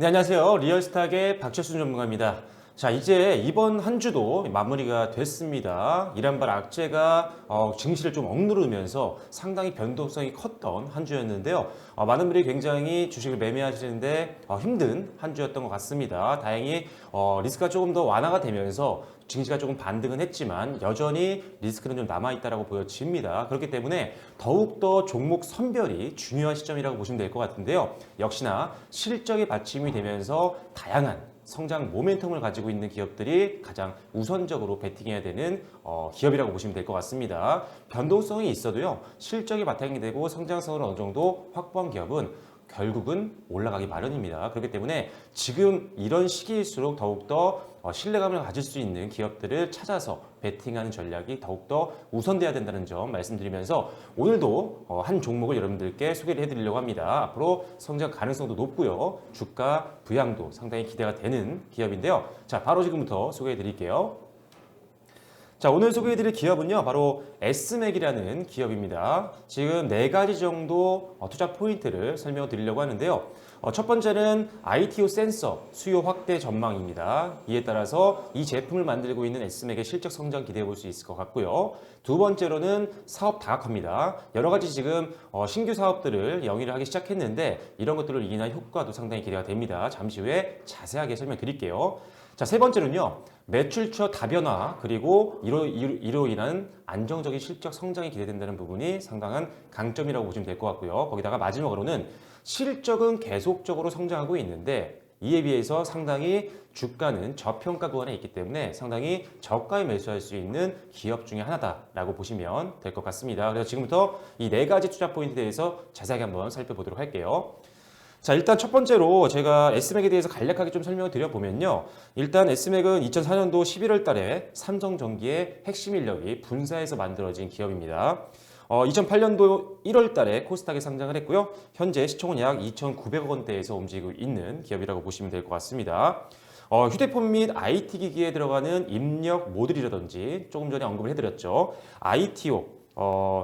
네, 안녕하세요. 리얼스탁의 박철순 전문가입니다. 자, 이제 이번 한 주도 마무리가 됐습니다. 이란발 악재가 증시를 좀 억누르면서 상당히 변동성이 컸던 한 주였는데요. 많은 분들이 굉장히 주식을 매매하시는데 힘든 한 주였던 것 같습니다. 다행히 리스크가 조금 더 완화가 되면서 증시가 조금 반등은 했지만 여전히 리스크는 좀 남아있다라고 보여집니다. 그렇기 때문에 더욱더 종목 선별이 중요한 시점이라고 보시면 될 것 같은데요. 역시나 실적이 받침이 되면서 다양한 성장 모멘텀을 가지고 있는 기업들이 가장 우선적으로 베팅해야 되는 기업이라고 보시면 될 것 같습니다. 변동성이 있어도요. 실적이 바탕이 되고 성장성을 어느 정도 확보한 기업은 결국은 올라가기 마련입니다. 그렇기 때문에 지금 이런 시기일수록 더욱더 신뢰감을 가질 수 있는 기업들을 찾아서 베팅하는 전략이 더욱더 우선돼야 된다는 점 말씀드리면서 오늘도 한 종목을 여러분들께 소개를 해드리려고 합니다. 앞으로 성장 가능성도 높고요. 주가 부양도 상당히 기대가 되는 기업인데요. 자, 바로 지금부터 소개해드릴게요. 자, 오늘 소개해드릴 기업은요, 바로 S맥이라는 기업입니다. 지금 네 가지 정도 투자 포인트를 설명을 드리려고 하는데요. 첫 번째는 ITO 센서 수요 확대 전망입니다. 이에 따라서 이 제품을 만들고 있는 S맥의 실적 성장 기대해 볼 수 있을 것 같고요. 두 번째로는 사업 다각화입니다. 여러 가지 지금 신규 사업들을 영위를 하기 시작했는데 이런 것들을 인한 효과도 상당히 기대가 됩니다. 잠시 후에 자세하게 설명드릴게요. 자, 세 번째는요. 매출처 다변화 그리고 이로 인한 안정적인 실적 성장이 기대된다는 부분이 상당한 강점이라고 보시면 될 것 같고요. 거기다가 마지막으로는 실적은 계속적으로 성장하고 있는데 이에 비해서 상당히 주가는 저평가 구간에 있기 때문에 상당히 저가에 매수할 수 있는 기업 중에 하나다라고 보시면 될 것 같습니다. 그래서 지금부터 이 네 가지 투자 포인트에 대해서 자세하게 한번 살펴보도록 할게요. 자, 일단 첫 번째로 제가 S맥에 대해서 간략하게 좀 설명을 드려보면요. 일단 S맥은 2004년도 11월 달에 삼성전기의 핵심 인력이 분사해서 만들어진 기업입니다. 2008년도 1월 달에 코스닥에 상장을 했고요. 현재 시총은 약 2,900억 원대에서 움직이고 있는 기업이라고 보시면 될 것 같습니다. 휴대폰 및 IT 기기에 들어가는 입력 모듈이라든지 조금 전에 언급을 해드렸죠. ITO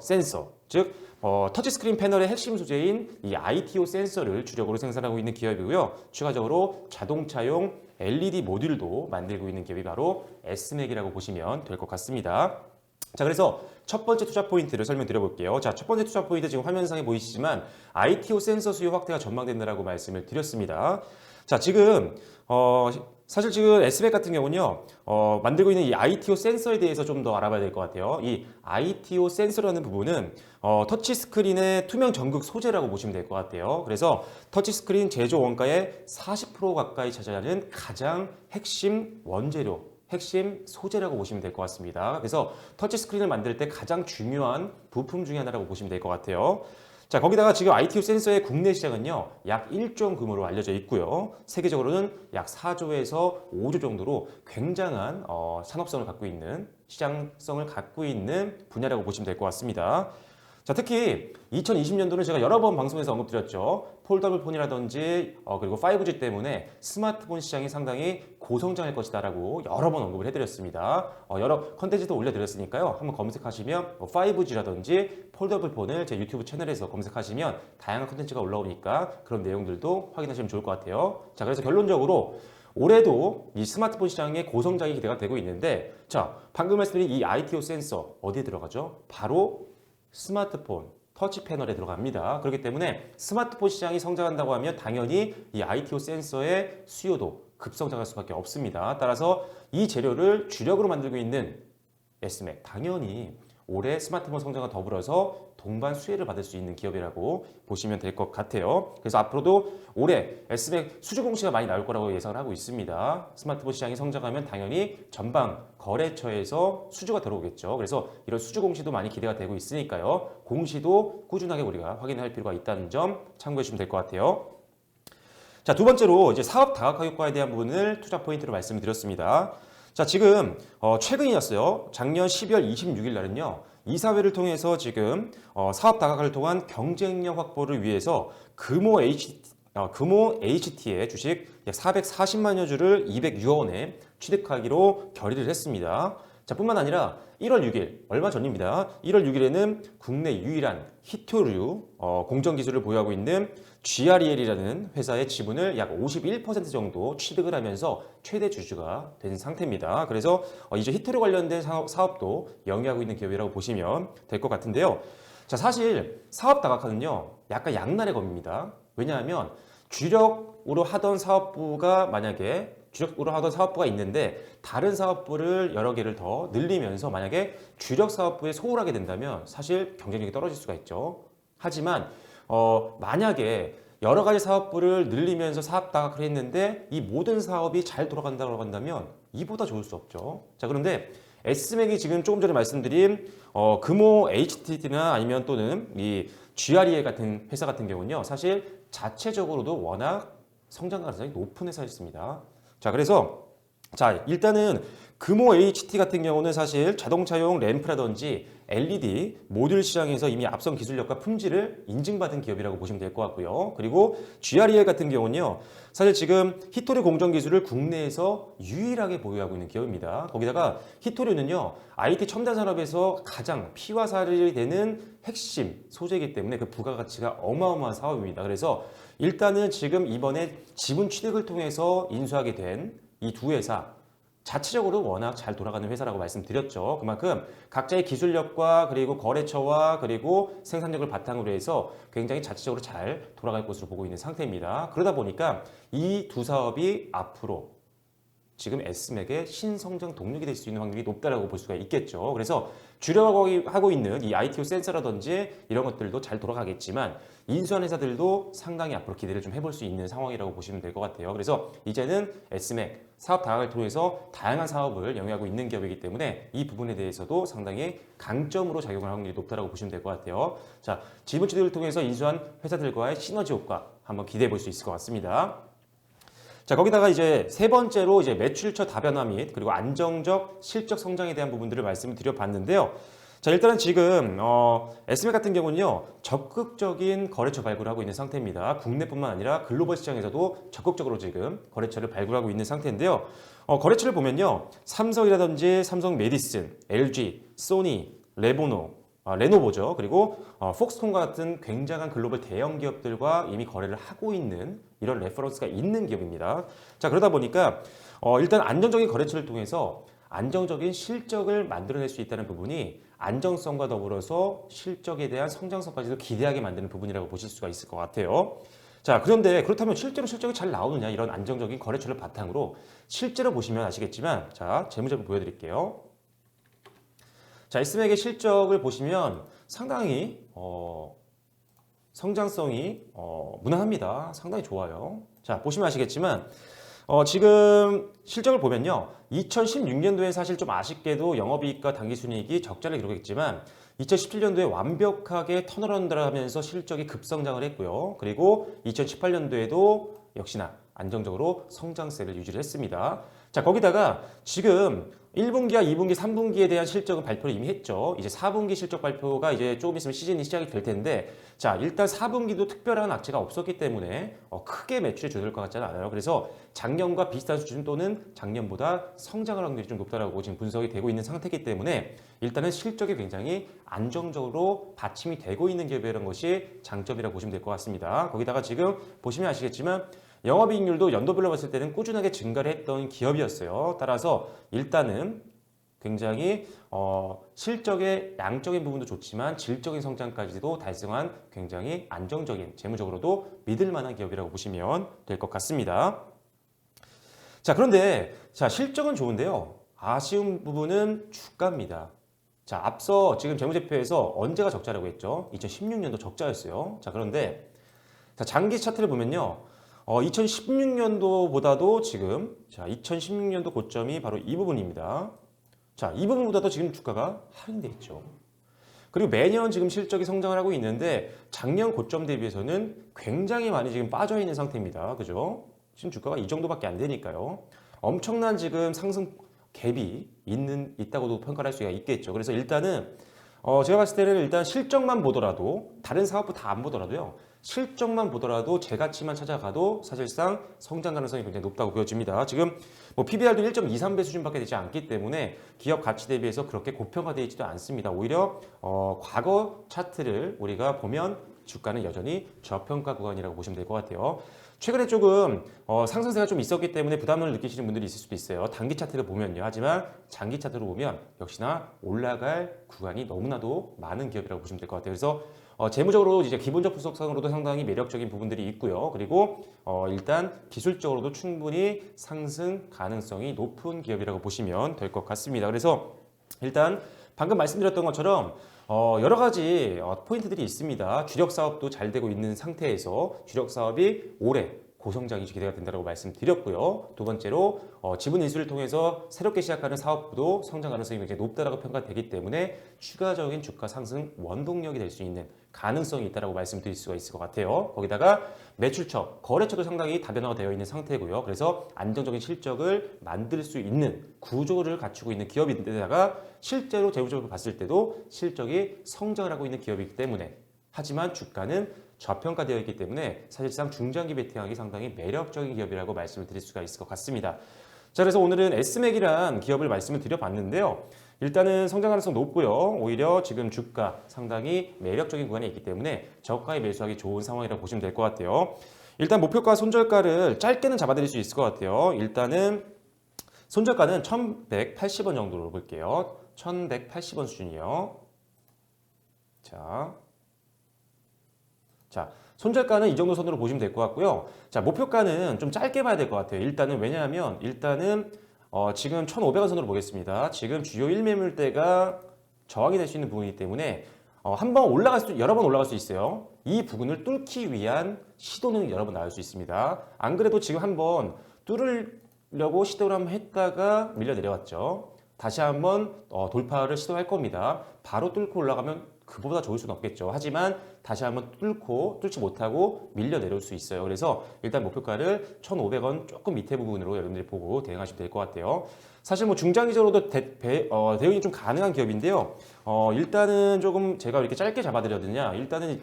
센서, 즉 터치스크린 패널의 핵심 소재인 이 ITO 센서를 주력으로 생산하고 있는 기업이고요. 추가적으로 자동차용 LED 모듈도 만들고 있는 기업이 바로 S맥이라고 보시면 될 것 같습니다. 자, 그래서 첫 번째 투자 포인트를 설명드려볼게요. 자, 첫 번째 투자 포인트 지금 화면상에 보이시지만 ITO 센서 수요 확대가 전망된다라고 말씀을 드렸습니다. 자, 지금 사실 지금 S맥 같은 경우는요, 만들고 있는 이 ITO 센서에 대해서 좀 더 알아봐야 될 것 같아요. 이 ITO 센서라는 부분은 터치스크린의 투명 전극 소재라고 보시면 될 것 같아요. 그래서 터치스크린 제조 원가의 40% 가까이 차지하는 가장 핵심 원재료, 핵심 소재라고 보시면 될 것 같습니다. 그래서 터치스크린을 만들 때 가장 중요한 부품 중에 하나라고 보시면 될 것 같아요. 자, 거기다가 지금 ITO 센서의 국내 시장은요, 약 1조 원 규모로 알려져 있고요. 세계적으로는 약 4조에서 5조 정도로 굉장한 산업성을 갖고 있는, 시장성을 갖고 있는 분야라고 보시면 될 것 같습니다. 자, 특히 2020년도는 제가 여러 번 방송에서 언급드렸죠. 폴더블 폰이라든지 그리고 5G 때문에 스마트폰 시장이 상당히 고성장할 것이다라고 여러 번 언급을 해드렸습니다. 여러 컨텐츠도 올려드렸으니까요. 한번 검색하시면 5G라든지 폴더블 폰을 제 유튜브 채널에서 검색하시면 다양한 컨텐츠가 올라오니까 그런 내용들도 확인하시면 좋을 것 같아요. 자, 그래서 결론적으로 올해도 이 스마트폰 시장의 고성장이 기대가 되고 있는데, 자, 방금 말씀드린 이 ITO 센서 어디에 들어가죠? 바로 스마트폰, 터치 패널에 들어갑니다. 그렇기 때문에 스마트폰 시장이 성장한다고 하면 당연히 이 ITO 센서의 수요도 급성장할 수밖에 없습니다. 따라서 이 재료를 주력으로 만들고 있는 S맥, 당연히 올해 스마트폰 성장과 더불어서 동반 수혜를 받을 수 있는 기업이라고 보시면 될 것 같아요. 그래서 앞으로도 올해 S맥 수주 공시가 많이 나올 거라고 예상을 하고 있습니다. 스마트폰 시장이 성장하면 당연히 전방 거래처에서 수주가 들어오겠죠. 그래서 이런 수주 공시도 많이 기대가 되고 있으니까요. 공시도 꾸준하게 우리가 확인할 필요가 있다는 점 참고해 주시면 될 것 같아요. 자, 두 번째로 이제 사업 다각화 효과에 대한 부분을 투자 포인트로 말씀을 드렸습니다. 자, 지금 최근이었어요. 작년 12월 26일 날은요. 이사회를 통해서 지금 사업 다각화를 통한 경쟁력 확보를 위해서 금호 HT의 주식 약 440만여 주를 206억 원에 취득하기로 결의를 했습니다. 자, 뿐만 아니라 1월 6일, 얼마 전입니다. 1월 6일에는 국내 유일한 히토류 공정 기술을 보유하고 있는 GREL이라는 회사의 지분을 약 51% 정도 취득을 하면서 최대 주주가 된 상태입니다. 그래서 이제 히토류 관련된 사업도 영위하고 있는 기업이라고 보시면 될 것 같은데요. 자, 사실 사업 다각화는요, 약간 양날의 검입니다. 왜냐하면 주력으로 하던 사업부가 있는데 다른 사업부를 여러 개를 더 늘리면서 만약에 주력 사업부에 소홀하게 된다면 사실 경쟁력이 떨어질 수가 있죠. 하지만 만약에 여러 가지 사업부를 늘리면서 사업 다각화를 했는데 이 모든 사업이 잘 돌아간다고 한다면 이보다 좋을 수 없죠. 자, 그런데 S맥이 지금 조금 전에 말씀드린 금호 HTT나 아니면 또는 이 GREL 같은 회사 같은 경우는요, 사실 자체적으로도 워낙 성장 가능성이 높은 회사였습니다. 자, 그래서 일단은 금호 HT 같은 경우는 사실 자동차용 램프라든지 LED 모듈 시장에서 이미 앞선 기술력과 품질을 인증받은 기업이라고 보시면 될 것 같고요. 그리고 GREL 같은 경우는요, 사실 지금 히토류 공정 기술을 국내에서 유일하게 보유하고 있는 기업입니다. 거기다가 히토류는요, IT 첨단 산업에서 가장 피와 살이 되는 핵심 소재이기 때문에 그 부가가치가 어마어마한 사업입니다. 그래서 일단은 지금 이번에 지분 취득을 통해서 인수하게 된 이 두 회사 자체적으로 워낙 잘 돌아가는 회사라고 말씀드렸죠. 그만큼 각자의 기술력과 그리고 거래처와 그리고 생산력을 바탕으로 해서 굉장히 자체적으로 잘 돌아갈 것으로 보고 있는 상태입니다. 그러다 보니까 이 두 사업이 앞으로 지금 S맥의 신성장 동력이 될 수 있는 확률이 높다라고 볼 수가 있겠죠. 그래서 주력하고 있는 이 ITO 센서라든지 이런 것들도 잘 돌아가겠지만 인수한 회사들도 상당히 앞으로 기대를 좀 해볼 수 있는 상황이라고 보시면 될 것 같아요. 그래서 이제는 S맥 사업 다각을 통해서 다양한 사업을 영위하고 있는 기업이기 때문에 이 부분에 대해서도 상당히 강점으로 작용할 확률이 높다라고 보시면 될 것 같아요. 자, 지분 취득을 통해서 인수한 회사들과의 시너지 효과 한번 기대해 볼 수 있을 것 같습니다. 자, 거기다가 이제 세 번째로 이제 매출처 다변화 및 그리고 안정적 실적 성장에 대한 부분들을 말씀을 드려봤는데요. 자, 일단은 지금 S맥 같은 경우는요, 적극적인 거래처 발굴을 하고 있는 상태입니다. 국내뿐만 아니라 글로벌 시장에서도 적극적으로 지금 거래처를 발굴하고 있는 상태인데요. 거래처를 보면요, 삼성이라든지 삼성 메디슨, LG, 소니, 레노버죠. 그리고 폭스콘과 같은 굉장한 글로벌 대형 기업들과 이미 거래를 하고 있는 이런 레퍼런스가 있는 기업입니다. 자, 그러다 보니까 일단 안정적인 거래처를 통해서 안정적인 실적을 만들어낼 수 있다는 부분이 안정성과 더불어서 실적에 대한 성장성까지도 기대하게 만드는 부분이라고 보실 수가 있을 것 같아요. 자, 그런데 그렇다면 실제로 실적이 잘 나오느냐, 이런 안정적인 거래처를 바탕으로 실제로 보시면 아시겠지만, 자, 재무제표 보여드릴게요. 자, S맥의 실적을 보시면 상당히 성장성이 무난합니다. 상당히 좋아요. 자, 보시면 아시겠지만 지금 실적을 보면요, 2016년도에 사실 좀 아쉽게도 영업이익과 당기순이익이 적자를 기록했지만 2017년도에 완벽하게 턴어라운드를 하면서 실적이 급성장을 했고요. 그리고 2018년도에도 역시나 안정적으로 성장세를 유지를 했습니다. 자, 거기다가 지금 1분기와 2분기, 3분기에 대한 실적은 발표를 이미 했죠. 이제 4분기 실적 발표가 이제 조금 있으면 시즌이 시작이 될 텐데, 자, 일단 4분기도 특별한 악재가 없었기 때문에 크게 매출이 줄어들 것 같지는 않아요. 그래서 작년과 비슷한 수준 또는 작년보다 성장할 확률이 좀 높다라고 지금 분석이 되고 있는 상태이기 때문에 일단은 실적이 굉장히 안정적으로 받침이 되고 있는 기업이라는 것이 장점이라고 보시면 될 것 같습니다. 거기다가 지금 보시면 아시겠지만 영업이익률도 연도별로 봤을 때는 꾸준하게 증가를 했던 기업이었어요. 따라서 일단은 굉장히 실적의 양적인 부분도 좋지만 질적인 성장까지도 달성한 굉장히 안정적인, 재무적으로도 믿을 만한 기업이라고 보시면 될 것 같습니다. 자, 그런데 실적은 좋은데요, 아쉬운 부분은 주가입니다. 자, 앞서 지금 재무제표에서 언제가 적자라고 했죠? 2016년도 적자였어요. 자, 그런데 장기 차트를 보면요, 2016년도보다도 지금 2016년도 고점이 바로 이 부분입니다. 자, 이 부분보다도 지금 주가가 하락돼 있죠. 그리고 매년 지금 실적이 성장을 하고 있는데 작년 고점 대비해서는 굉장히 많이 지금 빠져 있는 상태입니다. 그죠? 지금 주가가 이 정도밖에 안 되니까요. 엄청난 지금 상승 갭이 있다고도 평가를 할 수가 있겠죠. 그래서 일단은 제가 봤을 때는 일단 실적만 보더라도 다른 사업부 다 안 보더라도요, 실적만 보더라도 제 가치만 찾아가도 사실상 성장 가능성이 굉장히 높다고 보여집니다. 지금 뭐 PBR도 1.23배 수준밖에 되지 않기 때문에 기업 가치 대비해서 그렇게 고평가되어 있지도 않습니다. 오히려 과거 차트를 우리가 보면 주가는 여전히 저평가 구간이라고 보시면 될 것 같아요. 최근에 조금 상승세가 좀 있었기 때문에 부담을 느끼시는 분들이 있을 수도 있어요. 단기 차트를 보면요. 하지만 장기 차트로 보면 역시나 올라갈 구간이 너무나도 많은 기업이라고 보시면 될 것 같아요. 그래서 재무적으로 이제 기본적 분석상으로도 상당히 매력적인 부분들이 있고요. 그리고 일단 기술적으로도 충분히 상승 가능성이 높은 기업이라고 보시면 될 것 같습니다. 그래서 일단 방금 말씀드렸던 것처럼 여러 가지 포인트들이 있습니다. 주력 사업도 잘 되고 있는 상태에서 주력 사업이 올해 고성장이 기대가 된다고 말씀드렸고요. 두 번째로 지분 인수를 통해서 새롭게 시작하는 사업부도 성장 가능성이 굉장히 높다고 평가되기 때문에 추가적인 주가 상승 원동력이 될 수 있는 가능성이 있다고 말씀드릴 수가 있을 것 같아요. 거기다가 매출처, 거래처도 상당히 다변화가 되어 있는 상태고요. 그래서 안정적인 실적을 만들 수 있는 구조를 갖추고 있는 기업인데다가 실제로 재무적으로 봤을 때도 실적이 성장을 하고 있는 기업이기 때문에 하지만 주가는 저평가되어 있기 때문에 사실상 중장기 베팅하기 상당히 매력적인 기업이라고 말씀을 드릴 수가 있을 것 같습니다. 자, 그래서 오늘은 S맥이란 기업을 말씀을 드려봤는데요. 일단은 성장 가능성 높고요. 오히려 지금 주가 상당히 매력적인 구간에 있기 때문에 저가에 매수하기 좋은 상황이라고 보시면 될 것 같아요. 일단 목표가 손절가를 짧게는 잡아드릴 수 있을 것 같아요. 일단은 손절가는 1,180원 정도로 볼게요. 1,180원 수준이요. 자, 손절가는 이 정도 선으로 보시면 될 것 같고요. 자, 목표가는 좀 짧게 봐야 될 것 같아요. 왜냐하면 지금 1,500원 선으로 보겠습니다. 지금 주요 1매물대가 저항이 될 수 있는 부분이기 때문에 여러 번 올라갈 수 있어요. 이 부분을 뚫기 위한 시도는 여러 번 나올 수 있습니다. 안 그래도 지금 한번 뚫으려고 시도를 한번 했다가 밀려 내려왔죠. 다시 한번 돌파를 시도할 겁니다. 바로 뚫고 올라가면 그보다 좋을 수는 없겠죠. 하지만 다시 한번 뚫지 못하고 밀려 내려올 수 있어요. 그래서 일단 목표가를 1,500원 조금 밑에 부분으로 여러분들이 보고 대응하시면 될 것 같아요. 사실 뭐 중장기적으로도 대응이 좀 가능한 기업인데요. 일단은 조금 제가 이렇게 짧게 잡아드렸느냐. 일단은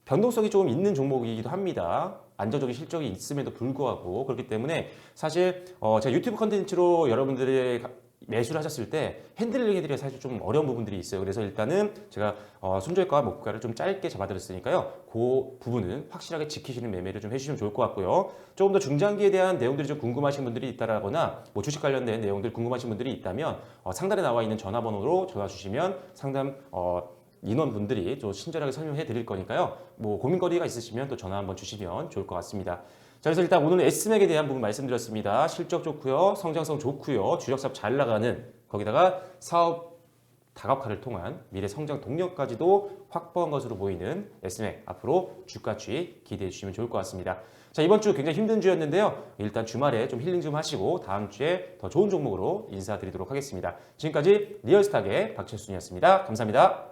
변동성이 조금 있는 종목이기도 합니다. 안정적인 실적이 있음에도 불구하고 그렇기 때문에 사실 제가 유튜브 컨텐츠로 여러분들의 매수를 하셨을 때 핸들링 해드리기가 사실 좀 어려운 부분들이 있어요. 그래서 일단은 제가 손절가와 목표가를 좀 짧게 잡아드렸으니까요. 그 부분은 확실하게 지키시는 매매를 좀 해주시면 좋을 것 같고요. 조금 더 중장기에 대한 내용들이 좀 궁금하신 분들이 있다라거나 뭐 주식 관련된 내용들 궁금하신 분들이 있다면 상단에 나와 있는 전화번호로 전화 주시면 상담 인원분들이 좀 친절하게 설명해 드릴 거니까요. 뭐 고민거리가 있으시면 또 전화 한번 주시면 좋을 것 같습니다. 자, 그래서 일단 오늘은 S맥에 대한 부분 말씀드렸습니다. 실적 좋고요. 성장성 좋고요. 주력 사업 잘 나가는 거기다가 사업 다각화를 통한 미래 성장 동력까지도 확보한 것으로 보이는 S맥 앞으로 주가 추이 기대해 주시면 좋을 것 같습니다. 자, 이번 주 굉장히 힘든 주였는데요. 일단 주말에 좀 힐링 좀 하시고 다음 주에 더 좋은 종목으로 인사드리도록 하겠습니다. 지금까지 리얼스탁의 박철순이었습니다. 감사합니다.